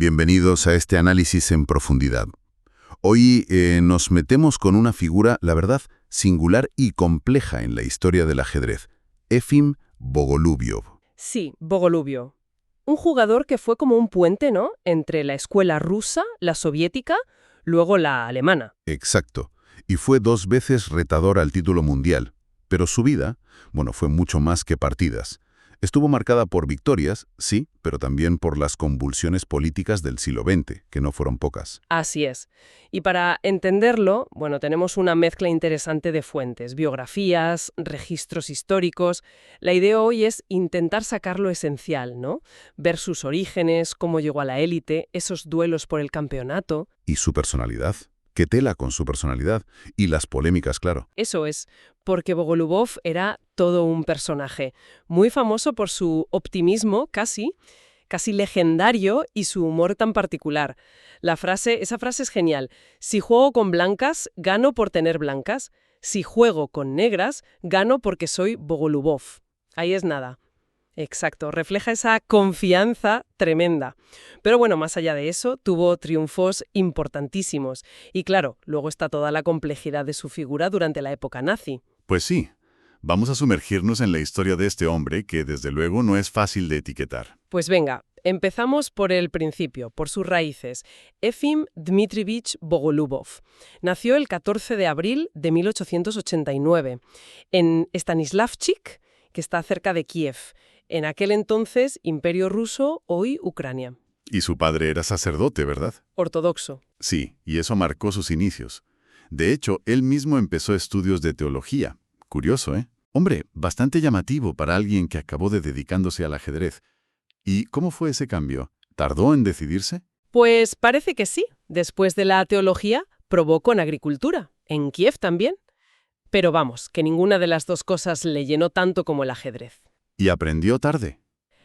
Bienvenidos a este análisis en profundidad. Hoy nos metemos con una figura, la verdad, singular y compleja en la historia del ajedrez, Efim Bogolyubov. Sí, Bogolyubov. Un jugador que fue como un puente, ¿no?, entre la escuela rusa, la soviética, luego la alemana. Exacto. Y fue 2 veces retador al título mundial. Pero su vida, fue mucho más que partidas. Estuvo marcada por victorias, sí, pero también por las convulsiones políticas del siglo XX, que no fueron pocas. Así es. Y para entenderlo, tenemos una mezcla interesante de fuentes, biografías, registros históricos. La idea hoy es intentar sacar lo esencial, ¿no? Ver sus orígenes, cómo llegó a la élite, esos duelos por el campeonato. ¿Y su personalidad? ¿Qué tela con su personalidad? Y las polémicas, claro. Eso es, porque Bogolyubov era todo un personaje, muy famoso por su optimismo casi legendario y su humor tan particular. Esa frase es genial. Si juego con blancas, gano por tener blancas. Si juego con negras, gano porque soy Bogolyubov. Ahí es nada. Exacto, refleja esa confianza tremenda. Pero más allá de eso, tuvo triunfos importantísimos. Y claro, luego está toda la complejidad de su figura durante la época nazi. Pues sí, vamos a sumergirnos en la historia de este hombre que desde luego no es fácil de etiquetar. Pues venga, empezamos por el principio, por sus raíces. Efim Dmitrievich Bogolyubov nació el 14 de abril de 1889 en Stanislavchik, que está cerca de Kiev. En aquel entonces, Imperio Ruso, hoy Ucrania. Y su padre era sacerdote, ¿verdad? Ortodoxo. Sí, y eso marcó sus inicios. De hecho, él mismo empezó estudios de teología. Curioso, ¿eh? Hombre, bastante llamativo para alguien que acabó dedicándose al ajedrez. ¿Y cómo fue ese cambio? ¿Tardó en decidirse? Pues parece que sí. Después de la teología, probó con agricultura. En Kiev también. Pero vamos, que ninguna de las dos cosas le llenó tanto como el ajedrez. ¿Y aprendió tarde?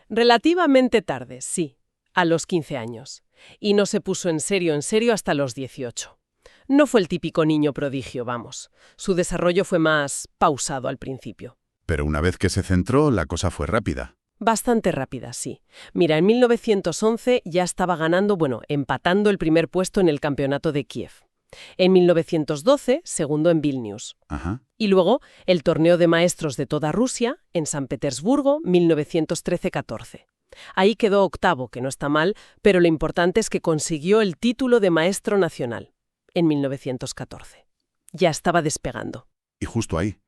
Relativamente tarde, sí, a los 15 años. Y no se puso en serio hasta los 18. No fue el típico niño prodigio, vamos. Su desarrollo fue más pausado al principio. Pero una vez que se centró, la cosa fue rápida. Bastante rápida, sí. Mira, en 1911 ya estaba empatando el primer puesto en el campeonato de Kiev. En 1912, segundo en Vilnius. Ajá. Y luego, el torneo de maestros de toda Rusia, en San Petersburgo, 1913-14. Ahí quedó octavo, que no está mal, pero lo importante es que consiguió el título de maestro nacional, en 1914. Ya estaba despegando. Y justo ahí,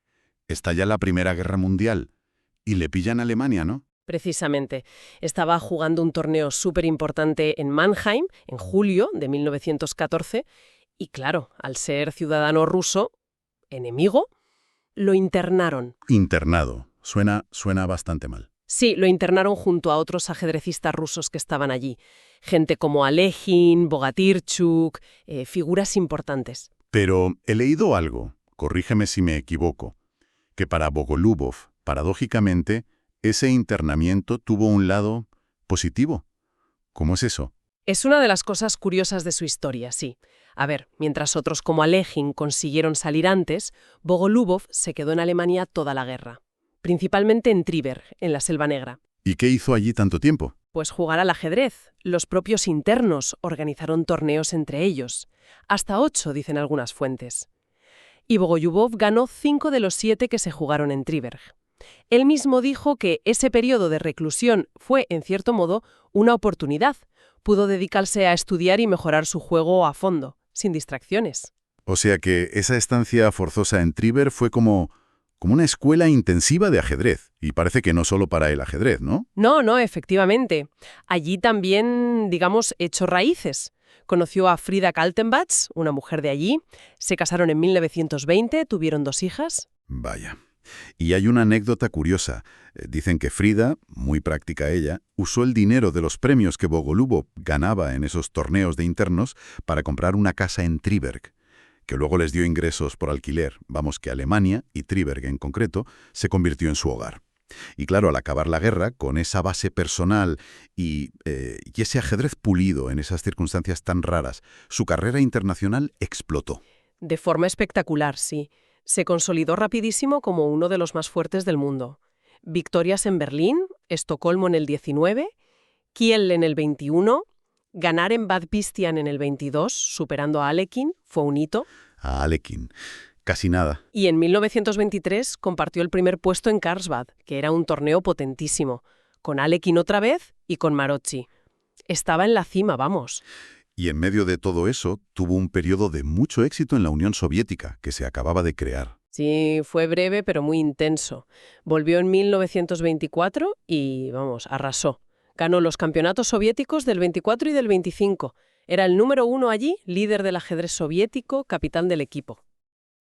estalla la Primera Guerra Mundial. Y le pillan a Alemania, ¿no? Precisamente. Estaba jugando un torneo súper importante en Mannheim, en julio de 1914, y claro, al ser ciudadano ruso, enemigo, lo internaron. Internado. Suena bastante mal. Sí, lo internaron junto a otros ajedrecistas rusos que estaban allí. Gente como Alekhine, Bogatirchuk, figuras importantes. Pero he leído algo, corrígeme si me equivoco, que para Bogolyubov, paradójicamente, ese internamiento tuvo un lado positivo. ¿Cómo es eso? Es una de las cosas curiosas de su historia, sí. A ver, mientras otros como Alekhine consiguieron salir antes, Bogolyubov se quedó en Alemania toda la guerra. Principalmente en Tryberg, en la Selva Negra. ¿Y qué hizo allí tanto tiempo? Pues jugar al ajedrez. Los propios internos organizaron torneos entre ellos. Hasta 8, dicen algunas fuentes. Y Bogolyubov ganó 5 de los 7 que se jugaron en Tryberg. Él mismo dijo que ese periodo de reclusión fue, en cierto modo, una oportunidad. Pudo dedicarse a estudiar y mejorar su juego a fondo, sin distracciones. O sea que esa estancia forzosa en Tryberg fue como una escuela intensiva de ajedrez. Y parece que no solo para el ajedrez, ¿no? No, efectivamente. Allí también, echó raíces. Conoció a Frida Kaltenbach, una mujer de allí. Se casaron en 1920, tuvieron 2 hijas. Vaya. Y hay una anécdota curiosa. Dicen que Frida, muy práctica ella, usó el dinero de los premios que Bogolyubov ganaba en esos torneos de internos para comprar una casa en Tryberg, que luego les dio ingresos por alquiler. Vamos, que Alemania, y Tryberg en concreto, se convirtió en su hogar. Y claro, al acabar la guerra, con esa base personal y ese ajedrez pulido en esas circunstancias tan raras, su carrera internacional explotó. De forma espectacular, sí. Se consolidó rapidísimo como uno de los más fuertes del mundo. Victorias en Berlín, Estocolmo en el 19, Kiel en el 21, Ganar en Bad Pistian en el 22, superando a Alekhine, fue un hito. A Alekhine. Casi nada. Y en 1923 compartió el primer puesto en Karlsbad, que era un torneo potentísimo, con Alekhine otra vez y con Maroczy. Estaba en la cima, vamos. Y en medio de todo eso, tuvo un periodo de mucho éxito en la Unión Soviética, que se acababa de crear. Sí, fue breve pero muy intenso. Volvió en 1924 y, vamos, arrasó. Ganó los campeonatos soviéticos del 24 y del 25. Era el número 1 allí, líder del ajedrez soviético, capitán del equipo.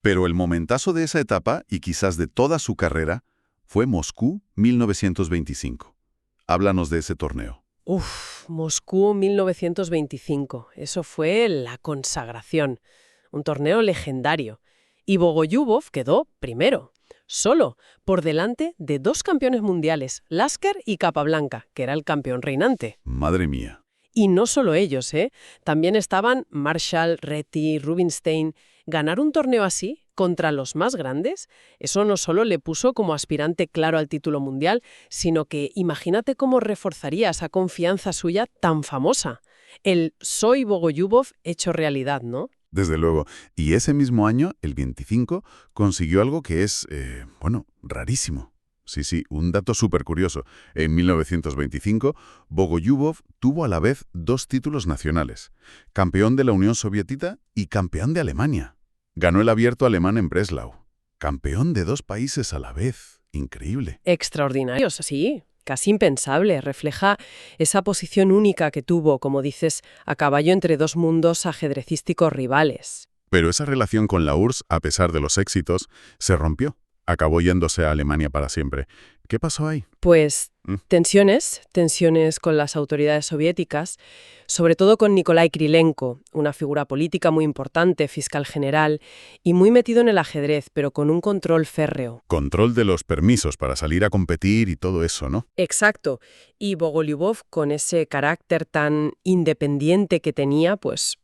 Pero el momentazo de esa etapa, y quizás de toda su carrera, fue Moscú 1925. Háblanos de ese torneo. Moscú 1925. Eso fue la consagración. Un torneo legendario. Y Bogolyubov quedó primero, solo, por delante de 2 campeones mundiales, Lasker y Capablanca, que era el campeón reinante. Madre mía. Y no solo ellos, ¿eh? También estaban Marshall, Reti, Rubinstein. Ganar un torneo así, contra los más grandes, eso no solo le puso como aspirante claro al título mundial, sino que imagínate cómo reforzaría esa confianza suya tan famosa. El soy Bogolyubov hecho realidad, ¿no? Desde luego. Y ese mismo año, el 25, consiguió algo que es, rarísimo. Sí, un dato súper curioso. En 1925, Bogolyubov tuvo a la vez 2 títulos nacionales. Campeón de la Unión Soviética y campeón de Alemania. Ganó el Abierto alemán en Breslau. Campeón de 2 países a la vez. Increíble. Extraordinario, sí. Casi impensable, refleja esa posición única que tuvo, como dices, a caballo entre 2 mundos ajedrecísticos rivales. Pero esa relación con la URSS, a pesar de los éxitos, se rompió. Acabó yéndose a Alemania para siempre. ¿Qué pasó ahí? Pues tensiones con las autoridades soviéticas, sobre todo con Nikolai Krylenko, una figura política muy importante, fiscal general, y muy metido en el ajedrez, pero con un control férreo. Control de los permisos para salir a competir y todo eso, ¿no? Exacto. Y Bogolyubov, con ese carácter tan independiente que tenía, pues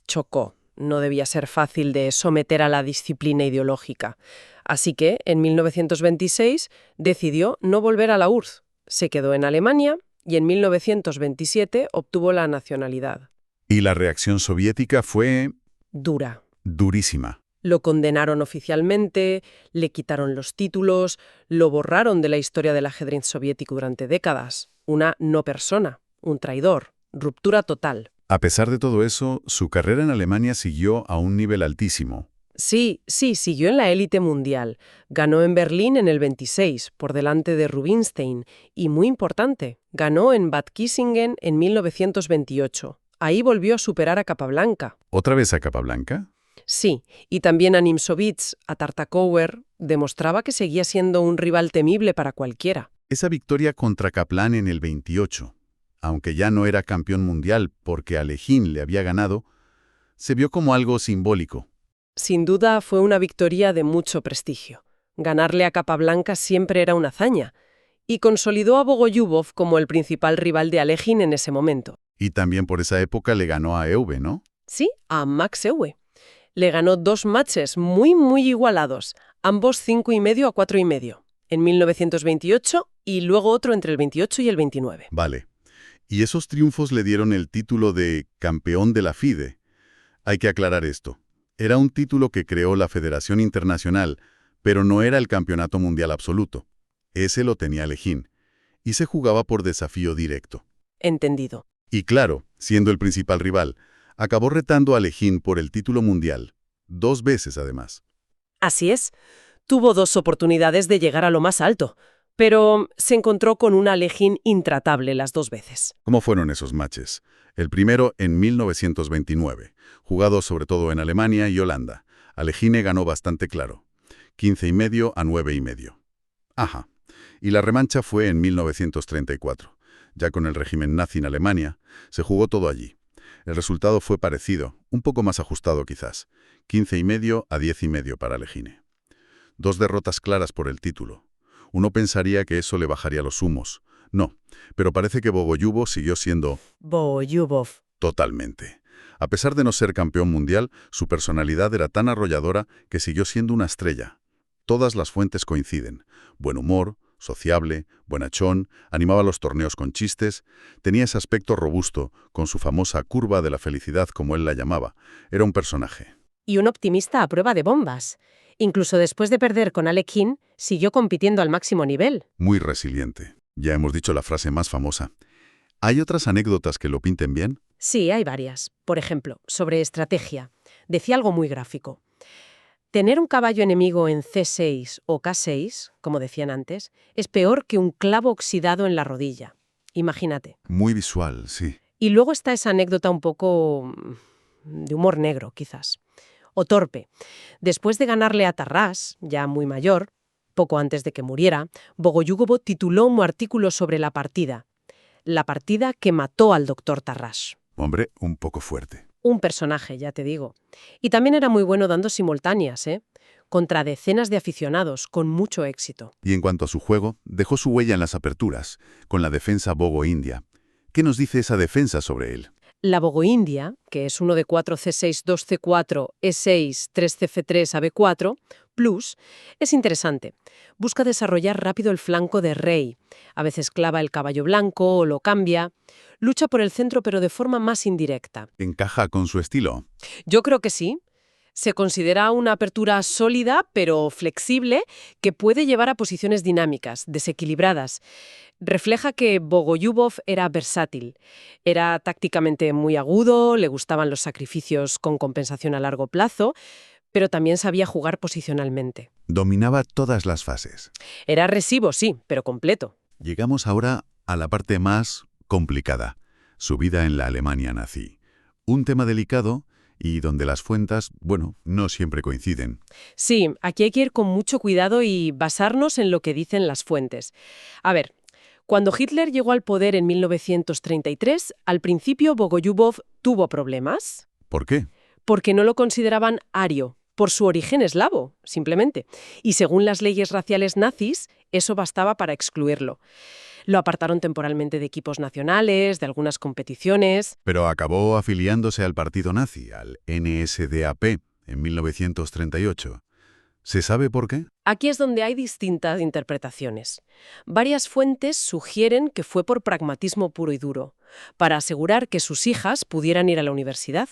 chocó. No debía ser fácil de someter a la disciplina ideológica. Así que, en 1926, decidió no volver a la URSS. Se quedó en Alemania y en 1927 obtuvo la nacionalidad. Y la reacción soviética fue Dura. durísima. Lo condenaron oficialmente, le quitaron los títulos, lo borraron de la historia del ajedrez soviético durante décadas. Una no persona, un traidor, ruptura total. A pesar de todo eso, su carrera en Alemania siguió a un nivel altísimo. Sí, siguió en la élite mundial. Ganó en Berlín en el 26, por delante de Rubinstein. Y muy importante, ganó en Bad Kissingen en 1928. Ahí volvió a superar a Capablanca. ¿Otra vez a Capablanca? Sí, y también a Nimzowitsch, a Tartakower, demostraba que seguía siendo un rival temible para cualquiera. Esa victoria contra Kaplan en el 28, aunque ya no era campeón mundial porque Alekhine le había ganado, se vio como algo simbólico. Sin duda fue una victoria de mucho prestigio. Ganarle a Capablanca siempre era una hazaña, y consolidó a Bogolyubov como el principal rival de Alekhine en ese momento. Y también por esa época le ganó a Euwe, ¿no? Sí, a Max Euwe. Le ganó 2 matches muy igualados, ambos 5,5 a 4,5, en 1928 y luego otro entre el 28 y el 29. Vale. Y esos triunfos le dieron el título de campeón de la FIDE. Hay que aclarar esto. Era un título que creó la Federación Internacional, pero no era el campeonato mundial absoluto. Ese lo tenía Alekhine, y se jugaba por desafío directo. Entendido. Y claro, siendo el principal rival, acabó retando a Alekhine por el título mundial, 2 veces además. Así es. Tuvo 2 oportunidades de llegar a lo más alto, pero se encontró con una Alekhine intratable las 2 veces. ¿Cómo fueron esos matches? El primero en 1929, jugado sobre todo en Alemania y Holanda. Alekhine ganó bastante claro, 15,5 a 9,5. Ajá. Y la revancha fue en 1934. Ya con el régimen nazi en Alemania, se jugó todo allí. El resultado fue parecido, un poco más ajustado quizás, 15,5 a 10,5 para Alekhine. 2 derrotas claras por el título. Uno pensaría que eso le bajaría los humos. No, pero parece que Bogolyubov siguió siendo Bogolyubov. Totalmente. A pesar de no ser campeón mundial, su personalidad era tan arrolladora que siguió siendo una estrella. Todas las fuentes coinciden. Buen humor, sociable, bonachón, animaba los torneos con chistes, tenía ese aspecto robusto, con su famosa curva de la felicidad, como él la llamaba. Era un personaje. Y un optimista a prueba de bombas. Incluso después de perder con Alekhine, siguió compitiendo al máximo nivel. Muy resiliente. Ya hemos dicho la frase más famosa. ¿Hay otras anécdotas que lo pinten bien? Sí, hay varias. Por ejemplo, sobre estrategia. Decía algo muy gráfico. Tener un caballo enemigo en C6 o K6, como decían antes, es peor que un clavo oxidado en la rodilla. Imagínate. Muy visual, sí. Y luego está esa anécdota un poco de humor negro, quizás. O torpe. Después de ganarle a Tarrás, ya muy mayor, poco antes de que muriera, Bogoyugovo tituló un artículo sobre la partida que mató al doctor Tarrás. Hombre, un poco fuerte. Un personaje, ya te digo. Y también era muy bueno dando simultáneas, contra decenas de aficionados, con mucho éxito. Y en cuanto a su juego, dejó su huella en las aperturas, con la defensa Bogo-India. ¿Qué nos dice esa defensa sobre él? La Bogo-India, que es 1 de 4 C6, 2 C4, E6, 3 CF3 a B4, plus, es interesante. Busca desarrollar rápido el flanco de rey. A veces clava el caballo blanco o lo cambia. Lucha por el centro, pero de forma más indirecta. ¿Encaja con su estilo? Yo creo que sí. Se considera una apertura sólida, pero flexible, que puede llevar a posiciones dinámicas, desequilibradas. Refleja que Bogoyubov era versátil. Era tácticamente muy agudo, le gustaban los sacrificios con compensación a largo plazo, pero también sabía jugar posicionalmente. Dominaba todas las fases. Era agresivo, sí, pero completo. Llegamos ahora a la parte más complicada, su vida en la Alemania nazi. Un tema delicado y donde las fuentes, no siempre coinciden. Sí, aquí hay que ir con mucho cuidado y basarnos en lo que dicen las fuentes. A ver, cuando Hitler llegó al poder en 1933, al principio Bogoyubov tuvo problemas. ¿Por qué? Porque no lo consideraban ario, por su origen eslavo, simplemente. Y según las leyes raciales nazis, eso bastaba para excluirlo. Lo apartaron temporalmente de equipos nacionales, de algunas competiciones. Pero acabó afiliándose al partido nazi, al NSDAP, en 1938. ¿Se sabe por qué? Aquí es donde hay distintas interpretaciones. Varias fuentes sugieren que fue por pragmatismo puro y duro, para asegurar que sus hijas pudieran ir a la universidad.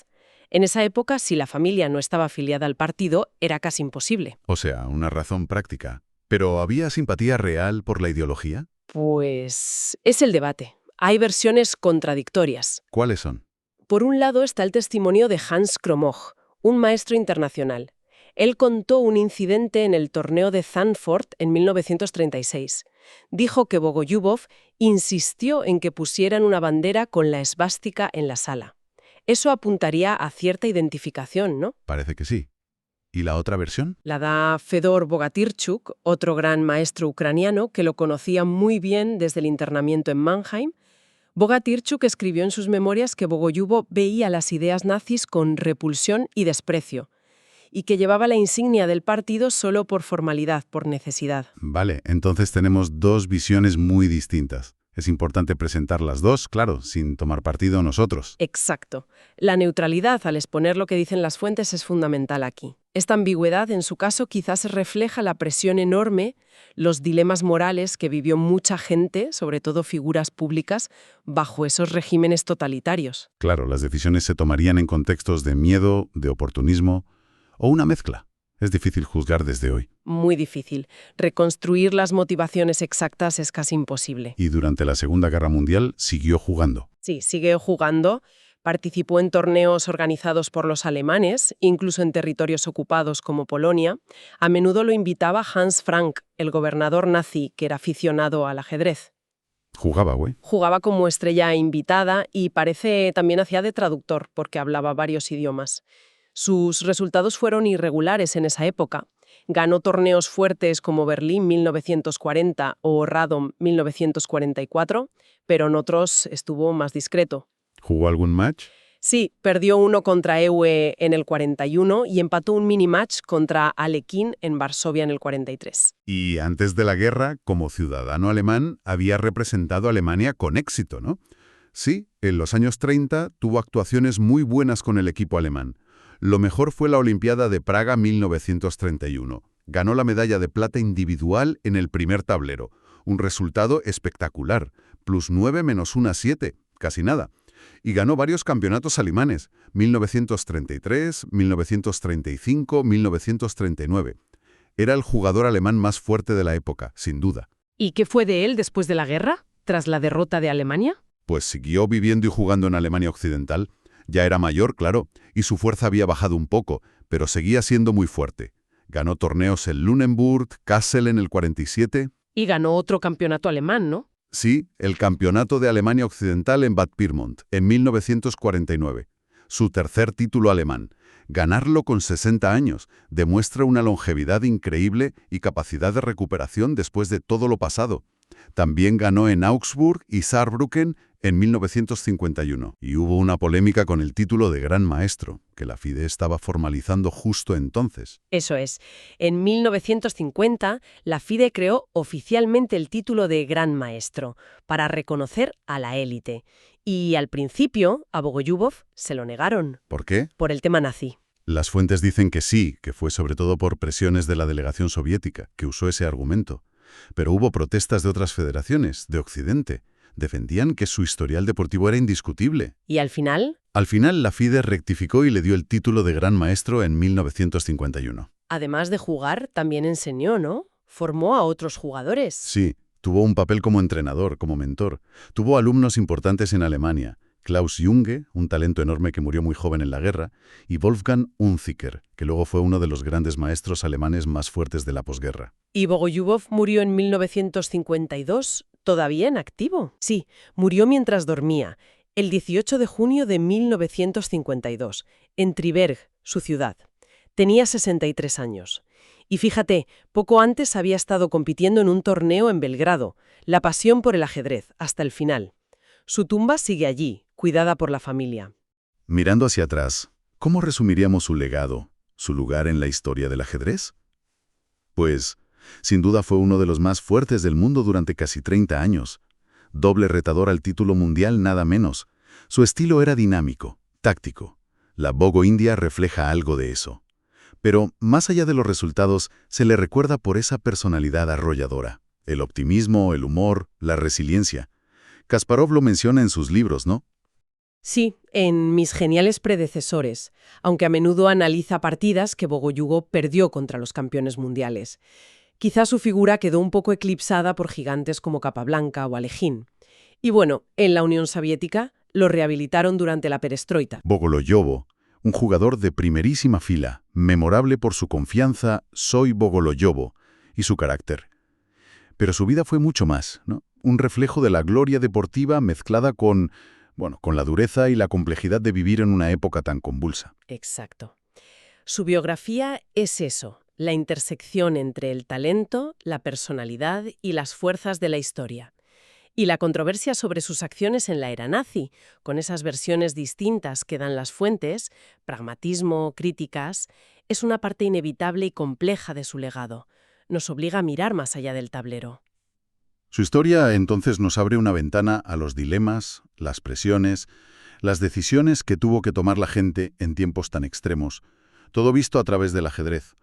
En esa época, si la familia no estaba afiliada al partido, era casi imposible. O sea, una razón práctica. ¿Pero había simpatía real por la ideología? Pues es el debate. Hay versiones contradictorias. ¿Cuáles son? Por un lado está el testimonio de Hans Kromog, un maestro internacional. Él contó un incidente en el torneo de Zandvoort en 1936. Dijo que Bogoyubov insistió en que pusieran una bandera con la esvástica en la sala. Eso apuntaría a cierta identificación, ¿no? Parece que sí. ¿Y la otra versión? La da Fedor Bogatirchuk, otro gran maestro ucraniano que lo conocía muy bien desde el internamiento en Mannheim. Bogatirchuk escribió en sus memorias que Bogoyubov veía las ideas nazis con repulsión y desprecio, y que llevaba la insignia del partido solo por formalidad, por necesidad. Vale, entonces tenemos dos visiones muy distintas. Es importante presentar las dos, claro, sin tomar partido nosotros. Exacto. La neutralidad al exponer lo que dicen las fuentes es fundamental aquí. Esta ambigüedad, en su caso, quizás refleja la presión enorme, los dilemas morales que vivió mucha gente, sobre todo figuras públicas, bajo esos regímenes totalitarios. Claro, las decisiones se tomarían en contextos de miedo, de oportunismo o una mezcla. Es difícil juzgar desde hoy. Muy difícil. Reconstruir las motivaciones exactas es casi imposible. Y durante la Segunda Guerra Mundial siguió jugando. Sí, siguió jugando. Participó en torneos organizados por los alemanes, incluso en territorios ocupados como Polonia. A menudo lo invitaba Hans Frank, el gobernador nazi, que era aficionado al ajedrez. Jugaba, güey. Jugaba como estrella invitada y parece también hacía de traductor, porque hablaba varios idiomas. Sus resultados fueron irregulares en esa época. Ganó torneos fuertes como Berlín 1940 o Radom 1944, pero en otros estuvo más discreto. ¿Jugó algún match? Sí, perdió uno contra Ewe en el 41 y empató un mini-match contra Alekhine en Varsovia en el 43. Y antes de la guerra, como ciudadano alemán, había representado a Alemania con éxito, ¿no? Sí, en los años 30 tuvo actuaciones muy buenas con el equipo alemán. Lo mejor fue la Olimpiada de Praga 1931. Ganó la medalla de plata individual en el primer tablero. Un resultado espectacular, +9 menos 1 7, casi nada. Y ganó varios campeonatos alemanes, 1933, 1935, 1939. Era el jugador alemán más fuerte de la época, sin duda. ¿Y qué fue de él después de la guerra, tras la derrota de Alemania? Pues siguió viviendo y jugando en Alemania Occidental. Ya era mayor, claro, y su fuerza había bajado un poco, pero seguía siendo muy fuerte. Ganó torneos en Lunenburg, Kassel en el 47. Y ganó otro campeonato alemán, ¿no? Sí, el Campeonato de Alemania Occidental en Bad Pyrmont, en 1949. Su tercer título alemán. Ganarlo con 60 años demuestra una longevidad increíble y capacidad de recuperación después de todo lo pasado. También ganó en Augsburg y Saarbrücken en 1951. Y hubo una polémica con el título de Gran Maestro, que la FIDE estaba formalizando justo entonces. Eso es. En 1950, la FIDE creó oficialmente el título de Gran Maestro, para reconocer a la élite. Y al principio, a Bogolyubov se lo negaron. ¿Por qué? Por el tema nazi. Las fuentes dicen que sí, que fue sobre todo por presiones de la delegación soviética, que usó ese argumento. Pero hubo protestas de otras federaciones, de Occidente. Defendían que su historial deportivo era indiscutible. ¿Y al final? Al final, la FIDE rectificó y le dio el título de Gran Maestro en 1951. Además de jugar, también enseñó, ¿no? Formó a otros jugadores. Sí, tuvo un papel como entrenador, como mentor. Tuvo alumnos importantes en Alemania. Klaus Junge, un talento enorme que murió muy joven en la guerra, y Wolfgang Unziker, que luego fue uno de los grandes maestros alemanes más fuertes de la posguerra. ¿Y Bogolyubov murió en 1952, todavía en activo? Sí, murió mientras dormía, el 18 de junio de 1952, en Triberg, su ciudad. Tenía 63 años. Y fíjate, poco antes había estado compitiendo en un torneo en Belgrado, la pasión por el ajedrez, hasta el final. Su tumba sigue allí, cuidada por la familia. Mirando hacia atrás, ¿cómo resumiríamos su legado, su lugar en la historia del ajedrez? Pues, sin duda fue uno de los más fuertes del mundo durante casi 30 años. Doble retador al título mundial nada menos. Su estilo era dinámico, táctico. La Bogo India refleja algo de eso. Pero, más allá de los resultados, se le recuerda por esa personalidad arrolladora. El optimismo, el humor, la resiliencia. Kasparov lo menciona en sus libros, ¿no? Sí, en Mis geniales predecesores, aunque a menudo analiza partidas que Bogolyubov perdió contra los campeones mundiales. Quizá su figura quedó un poco eclipsada por gigantes como Capablanca o Alekhine. Y bueno, en la Unión Soviética lo rehabilitaron durante la perestroika. Bogolyubov, un jugador de primerísima fila, memorable por su confianza, soy Bogolyubov, y su carácter. Pero su vida fue mucho más, ¿no? Un reflejo de la gloria deportiva mezclada con la dureza y la complejidad de vivir en una época tan convulsa. Exacto. Su biografía es eso, la intersección entre el talento, la personalidad y las fuerzas de la historia. Y la controversia sobre sus acciones en la era nazi, con esas versiones distintas que dan las fuentes, pragmatismo, críticas, es una parte inevitable y compleja de su legado. Nos obliga a mirar más allá del tablero. Su historia entonces nos abre una ventana a los dilemas, las presiones, las decisiones que tuvo que tomar la gente en tiempos tan extremos, todo visto a través del ajedrez.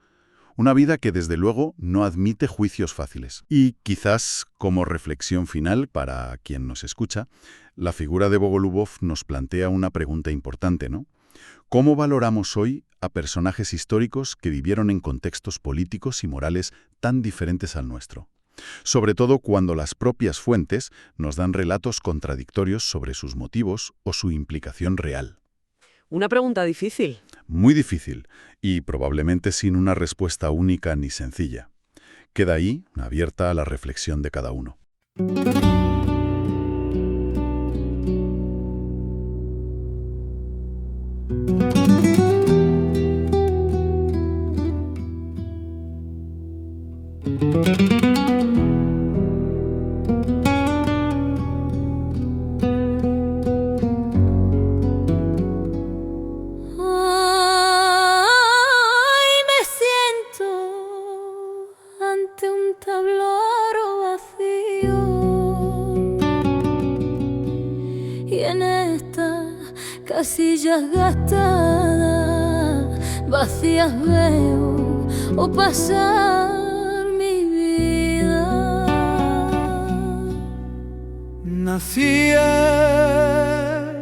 Una vida que desde luego no admite juicios fáciles. Y quizás como reflexión final para quien nos escucha, la figura de Bogolyubov nos plantea una pregunta importante, ¿no? ¿Cómo valoramos hoy a personajes históricos que vivieron en contextos políticos y morales tan diferentes al nuestro? Sobre todo cuando las propias fuentes nos dan relatos contradictorios sobre sus motivos o su implicación real. Una pregunta difícil. Muy difícil, y probablemente sin una respuesta única ni sencilla. Queda ahí, abierta a la reflexión de cada uno. Casillas gastadas, vacías veo o pasar mi vida. nací en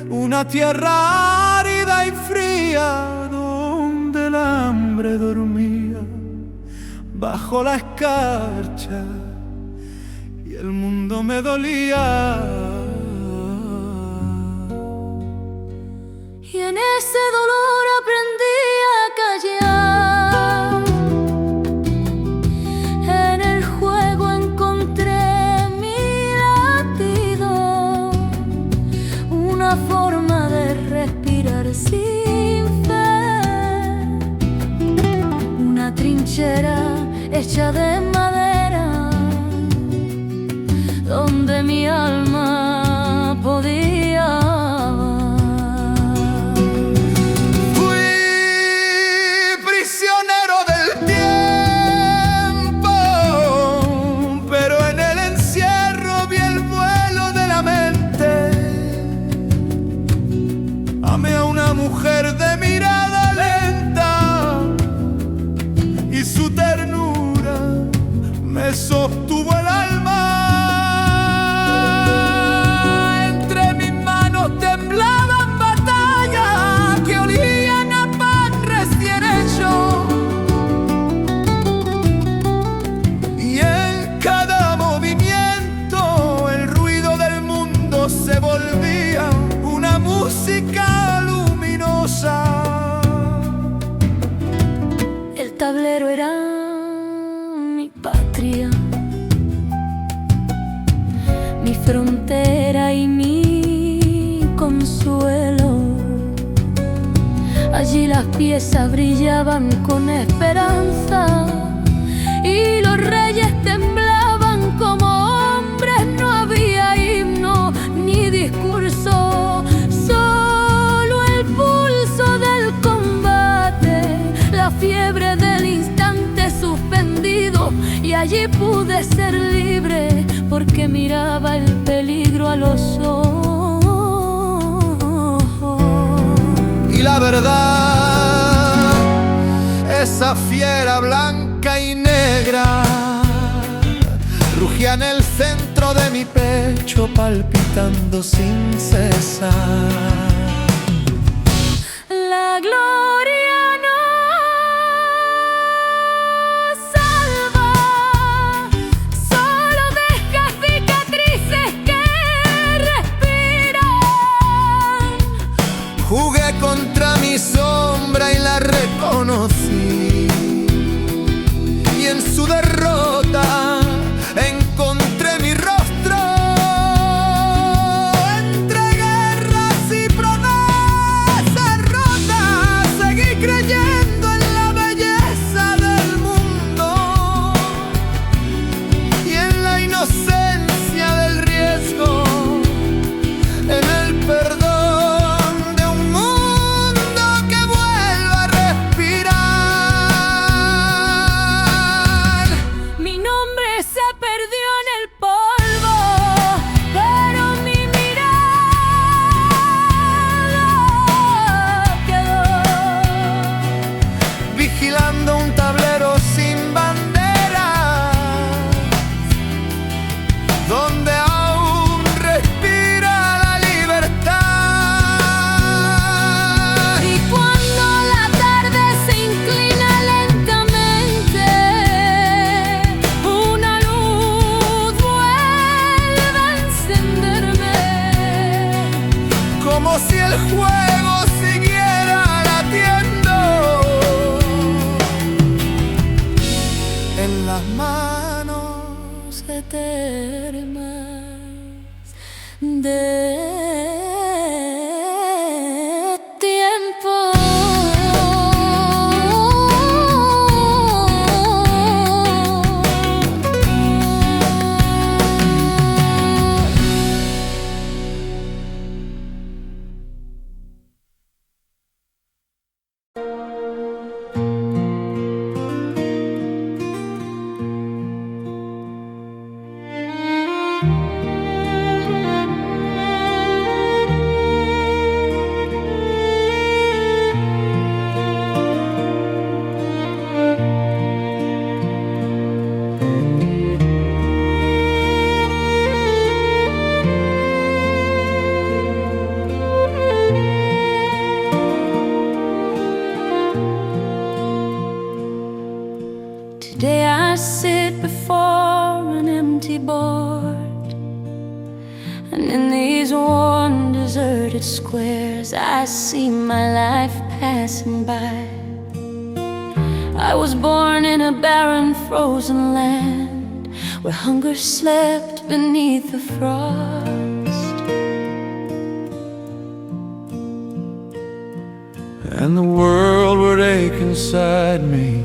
una tierra árida y fría, donde el hambre dormía bajo la escarcha y el mundo me dolía. Y en ese dolor aprendí a callar. En el juego encontré mi latido, una forma de respirar sin fe, una trinchera hecha de madera donde mi alma podía. Mujer de mirada lenta y su ternura me sostuvo el alma. Entre mis manos temblaban batallas que olían a pan recién hecho, y en cada movimiento el ruido del mundo se volvía una música. El tablero era mi patria, mi frontera y mi consuelo. Allí las piezas brillaban con esperanza y los reyes temblaban como hombres. No había himno ni discurso, la fiebre del instante suspendido, y allí pude ser libre porque miraba el peligro a los ojos. Y la verdad, esa fiera blanca y negra rugía en el centro de mi pecho, palpitando sin cesar. La gloria jugué contra mi sombra y la reconocí, y en su derrota encontré mi rostro. Entre guerras y promesas rotas seguí creyendo en la belleza del mundo y en la inocencia del riesgo, en el perdón. Vigilando un tablero sin bandera, donde aún respira la libertad. Y cuando la tarde se inclina lentamente, una luz vuelve a encenderme, como si el juego siguiera latiendo en las manos eternas de tiempo. Today I sit before an empty board, and in these worn, deserted squares I see my life passing by. I was born in a barren, frozen land where hunger slept beneath the frost. And the world would ache inside me,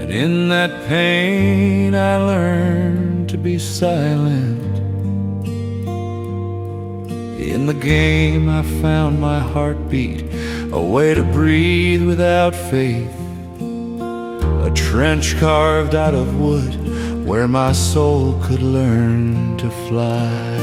and in that pain I learned to be silent. In the game I found my heartbeat, a way to breathe without faith, a trench carved out of wood where my soul could learn to fly.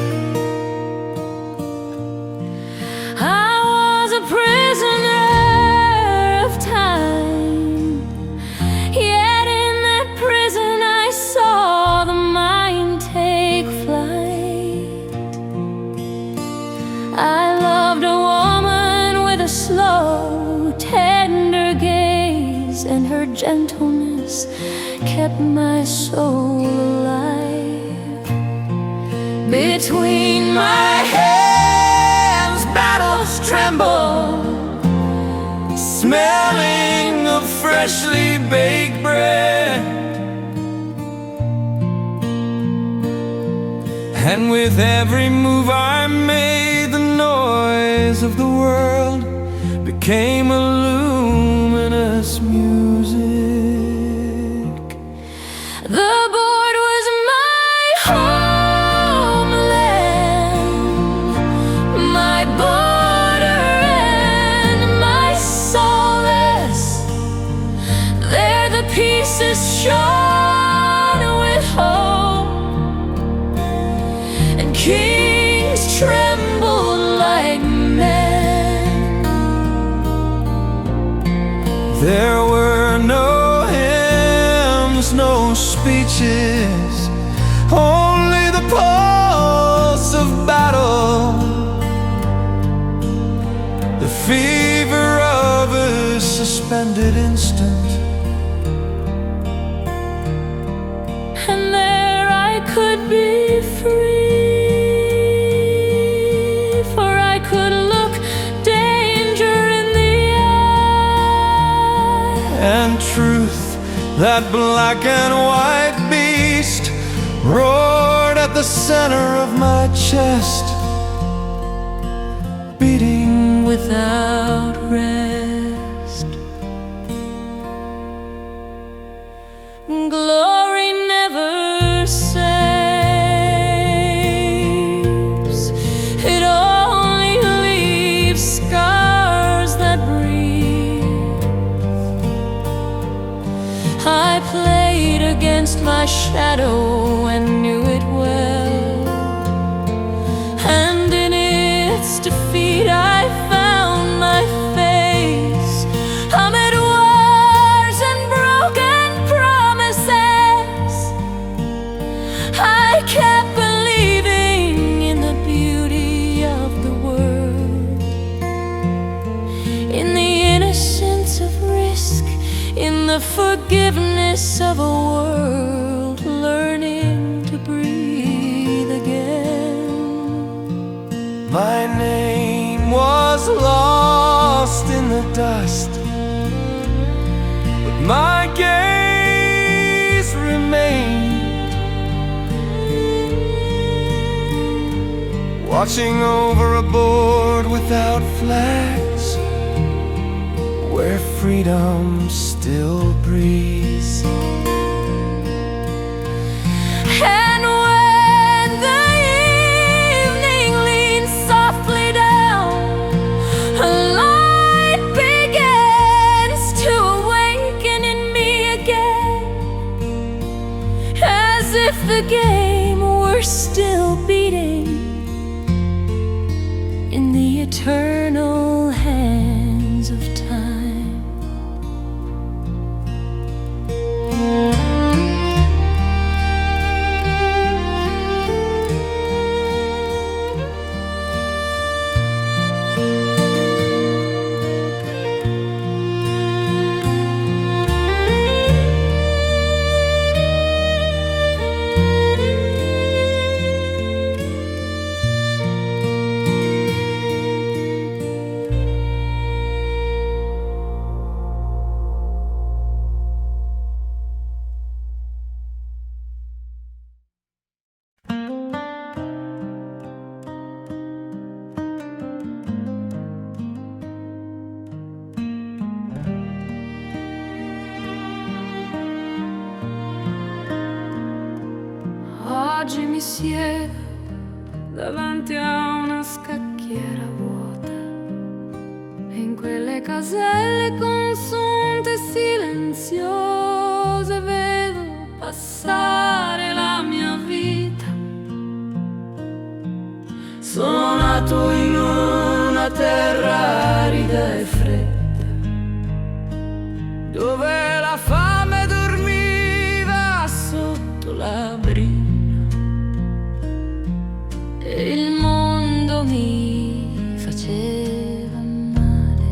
I loved a woman with a slow, tender gaze, and her gentleness kept my soul alive. Between my hands, battles tremble, Smelling of freshly baked bread, and with every move I made, the noise of the world became a luminous music. the board was my homeland, my border and my solace. There the pieces shone with hope, and kings trembled like men. There were no hymns, no speeches, only the pulse of battle, the fever of a suspended instant. And there I could be free, for I could look danger in the eye. And truth, that black and white beast, roared at the center of my chest, beating Without rest, glory never saves, it only leaves scars that breathe. I played against my shadow and knew it well, and in its defeat I found my face amid wars and broken promises. I kept believing in the beauty of the world, in the innocence of risk, in the forgiveness of a world learning to breathe again. My name was lost in the dust, but my gaze remained, watching over a board without flags, where freedom still breathes. And when the evening leans softly down, a light begins to awaken in me again, as if the game were still beating in the eternal hands of time. oggi mi siedo davanti a una scacchiera vuota e in quelle caselle consunte e silenziose vedo passare la mia vita. Sono nato in una terra arida e fredda, dove la fame dormiva sotto la brina e il mondo mi faceva male.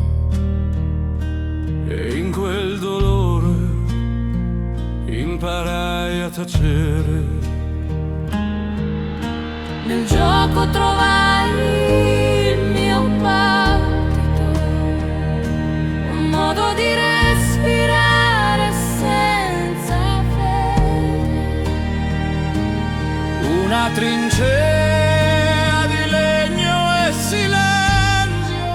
E in quel dolore imparai a tacere. Nel gioco trovai il mio battito, un modo di respirare senza fede, Una trincea di legno e silenzio,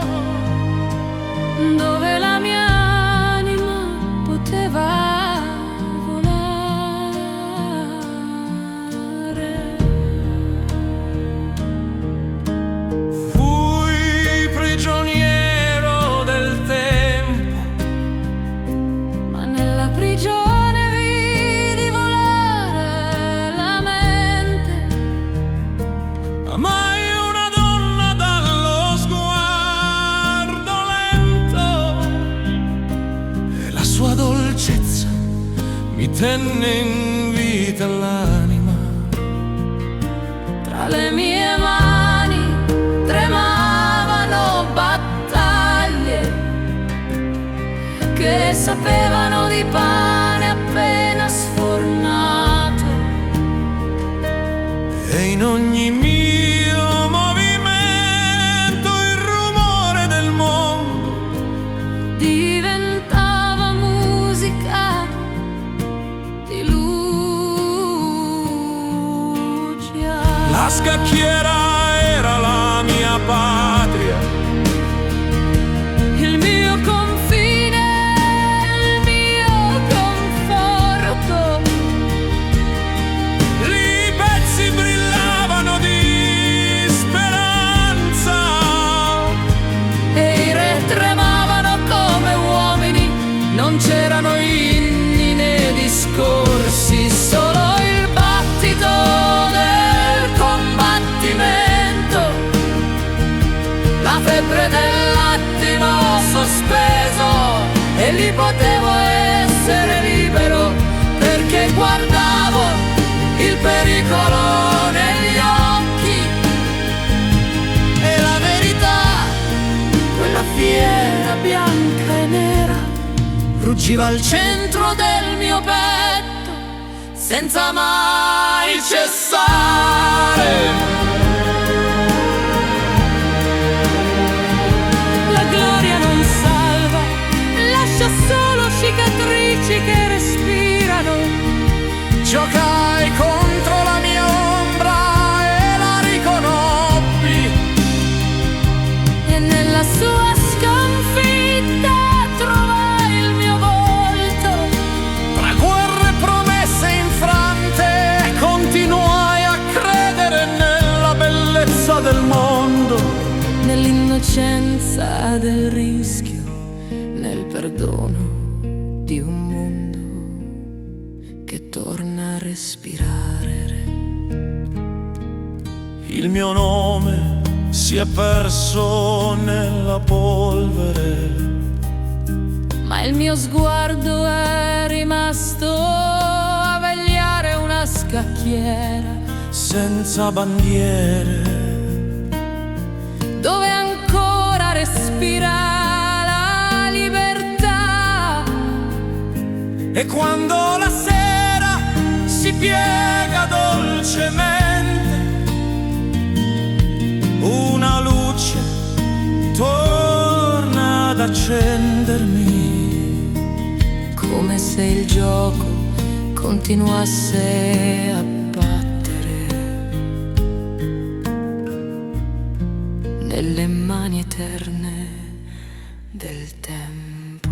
dove la mia anima poteva tenne in vita l'anima. Tra le mie mani tremavano battaglie che sapevano di pane appena sfornato, e in ogni mio movimento il rumore del mondo diventava musica di luce. La scacchiera era la mia patria, il mio confine, il mio conforto. lì i pezzi brillavano di speranza E i re tremavano come uomini, non c'erano inni né discorsi, solo il battito del combattimento, la febbre dell'attimo sospeso, e lì potevo essere libero perché guardavo il pericolo negli occhi e la verità, quella fiera bianca e nera, ruggiva al centro del mio petto senza mai cessare. La gloria non salva, lascia solo cicatrici che respirano. giocai contro la mia ombra e la riconobbi. E nella sua sconfitta trovai il mio volto. Tra guerre promesse infrante continuai a credere nella bellezza del mondo, Nell'innocenza del rischio, nel perdono di un mondo che torna a respirare. il mio nome si è perso nella polvere, Ma il mio sguardo è rimasto a vegliare una scacchiera senza bandiere, dove ancora respira la libertà. e quando la sera si piega dolcemente, una luce torna ad accendermi, Come se il gioco continuasse a battere nelle mani eterne del tempo.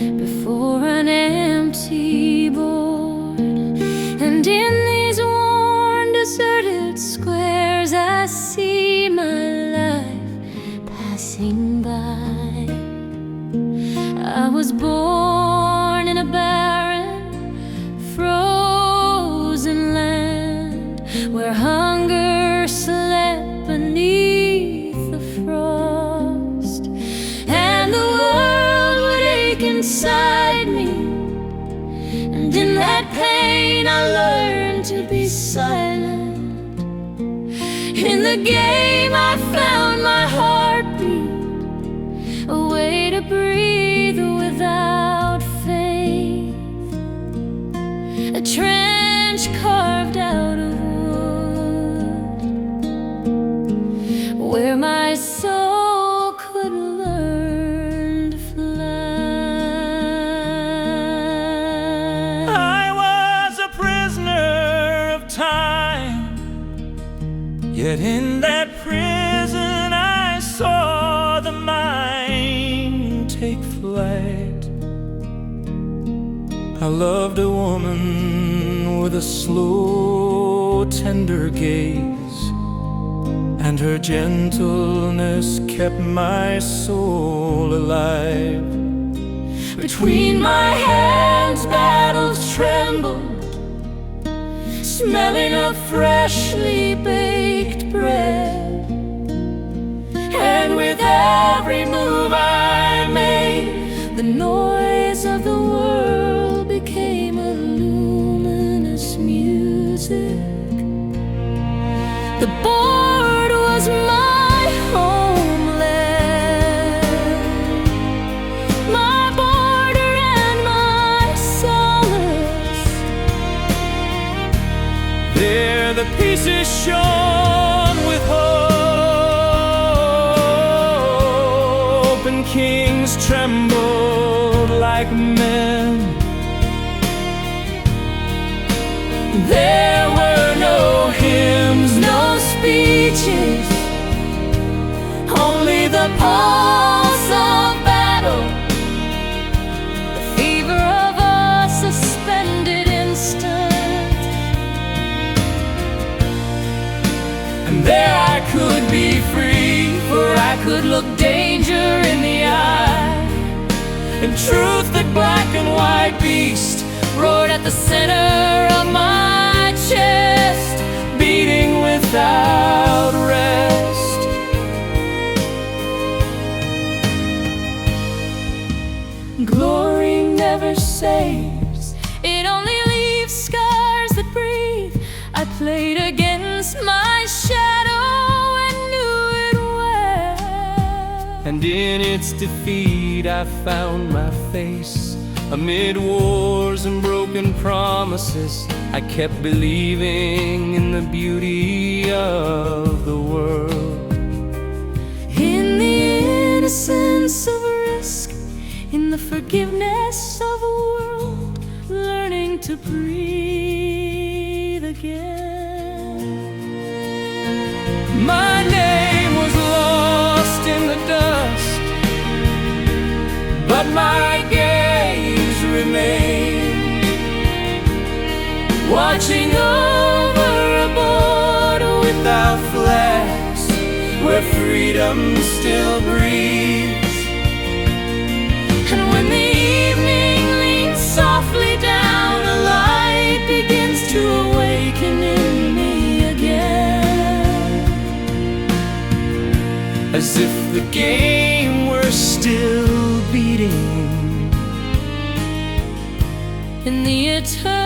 before an empty board. And in these worn, deserted squares, I see my life passing by. I was born in a barren, frozen land where hunger slept beneath the frost, and the world would ache inside me, and in that pain I learned to be silent. In the game I found my heartbeat, a way to breathe without faith, a trench carved out of wood, where my soul could learn to fly. I was a prisoner of time, yet in that prison I saw the mind take flight. I loved a woman with a slow, tender gaze, and her gentleness kept my soul alive. Between my hands battles trembled, smelling of freshly baked bread, and with every move I made, the noise of the world became a luminous music. The board was my homeland, my border and my solace. There the pieces shone with hope, and kings trembled like men. There were no hymns, no speeches, only the pulse of battle, the fever of a suspended instant. And there I could be free, for I could look danger in the eye, and truth, that black and white beast, roared at the center of my chest, beating without rest. Glory never saves, it only leaves scars that breathe. I played against my shadow and knew it well, and in its defeat I found my face. Amid wars and broken promises, I kept believing in the beauty of the world. In the innocence of risk, in the forgiveness of a world learning to breathe again. My name was lost in the dust, but my gaze remained, watching over a board without flags, where freedom still breathes. And when the evening leans softly down, a light begins to awaken in me again, as if the game were still beating. In the eternity